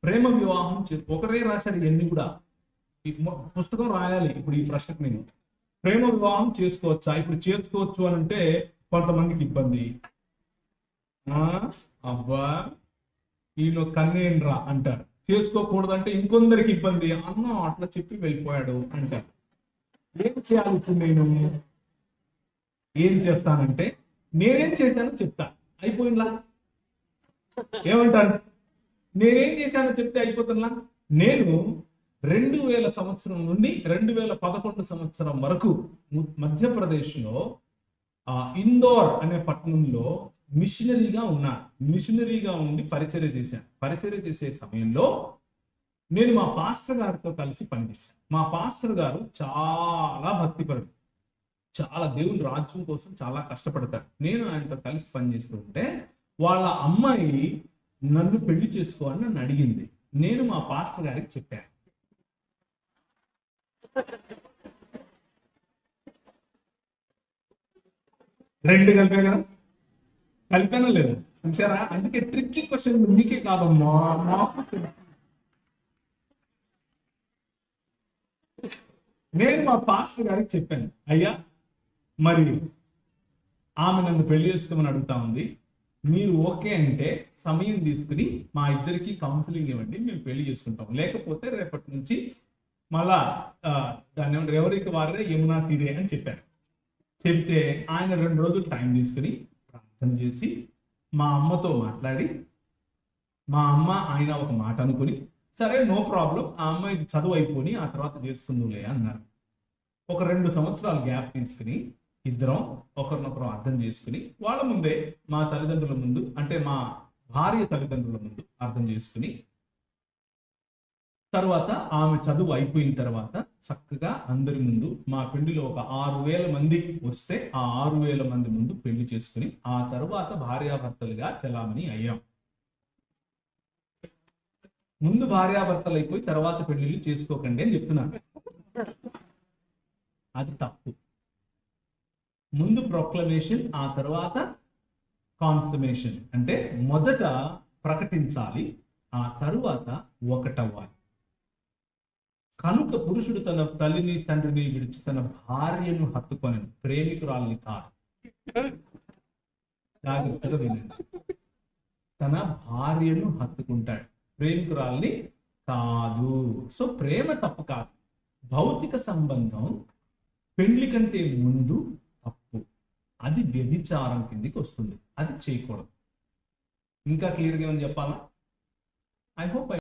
ప్రేమ వివాహం ఒకరే రాశారు ఇవన్నీ కూడా. ఈ పుస్తకం రాయాలి ఇప్పుడు ఈ ప్రశ్నకు నేను. ప్రేమ వివాహం చేసుకోవచ్చా? ఇప్పుడు చేసుకోవచ్చు అని అంటే కొంతమందికి ఇబ్బంది. అబ్బా ఈయన కన్నేన్రా అంటారు. చేసుకోకూడదంటే ఇంకొందరికి ఇబ్బంది. అన్న అట్లా చెప్పి వెళ్ళిపోయాడు అంటారు. ఏం చేయాలి ఇప్పుడు నేను? ఏం చేస్తానంటే నేనేం చేశానో చెప్తా, అయిపోయిందా? ఏమంటారు? నేనేం చేశానో చెప్తే అయిపోతుందా? నేను 2000 సంవత్సరం నుండి 2011 సంవత్సరం వరకు మధ్యప్రదేశ్లో ఇందోర్ అనే పట్టణంలో మిషనరీగా ఉన్నాను. మిషనరీగా ఉండి పరిచర్య చేశాను. పరిచర్య చేసే సమయంలో నేను మా పాస్టర్ గారితో కలిసి పనిచేశాను. మా పాస్టర్ గారు చాలా భక్తిపరుడు, చాలా దేవుని రాజ్యం కోసం చాలా కష్టపడతారు. నేను ఆయనతో కలిసి పనిచేస్తుంటే వాళ్ళ అమ్మాయి నన్ను పెళ్లి చేసుకోవాలని నన్ను అడిగింది. నేను మా పాస్టర్ గారికి చెప్పాను. రెండు కలిపే కదా, కలిపానా లేదా చూసారా? అందుకే ట్రిక్కీ క్వశ్చన్ మీకే కాదమ్మా, నేను మా పాస్టర్ గారికి చెప్పాను, అయ్యా మరి ఆమె నన్ను పెళ్లి చేసుకోమని అడుగుతా ఉంది, మీరు ఓకే అంటే సమయం తీసుకుని మా ఇద్దరికి కౌన్సిలింగ్ ఇవ్వండి, మేము పెళ్లి చేసుకుంటాం. లేకపోతే రేపటి నుంచి మళ్ళా దాన్ని ఏమంటారు, ఎవరికి వారే యమునా తీరే అని చెప్పారు. చెప్తే ఆయన 2 రోజులు టైం తీసుకుని ప్రార్థన చేసి మా అమ్మతో మాట్లాడి, మా అమ్మ ఆయన ఒక మాట అనుకుని, సరే నో ప్రాబ్లం, ఆ అమ్మాయి చదువు అయిపోయి ఆ తర్వాత చేసుకుందులే అన్నారు. ఒక 2 సంవత్సరాలు గ్యాప్ తీసుకుని ఇద్దరం ఒకరినొకరు అర్థం చేసుకుని వాళ్ళ ముందే, మా తల్లిదండ్రుల ముందు అంటే మా భార్య తల్లిదండ్రుల ముందు అర్థం చేసుకుని, తర్వాత ఆమె చదువు అయిపోయిన తర్వాత చక్కగా అందరి ముందు మా పెళ్లిలో ఒక 6000 మంది వస్తే ఆ 6000 మంది ముందు పెళ్లి చేసుకుని ఆ తర్వాత భార్యాభర్తలుగా చలామణి అయ్యాం. ముందు భార్యాభర్తలు అయిపోయి తర్వాత పెళ్లిళ్ళు చేసుకోకండి అని చెప్తున్నాను. అది తప్పు. ముందు ప్రొక్లమేషన్, ఆ తర్వాత కాన్సమేషన్. అంటే మొదట ప్రకటించాలి, ఆ తరువాత ఒకటవ్వాలి. కనుక పురుషుడు తన తల్లిని తండ్రిని విడిచి తన భార్యను హత్తుకొని ప్రేమికురాల్ని కాదు. జాగ్రత్తగా వినండి, తన భార్యను హత్తుకుంటాడు, ప్రేమికురాల్ని కాదు. సో ప్రేమ తప్పు కాదు, భౌతిక సంబంధం పెళ్లి కంటే ముందు తప్పు, అది వ్యభిచారం కిందికి వస్తుంది, అది చేయకూడదు. ఇంకా క్లియర్గా ఏమని చెప్పాలా? I hope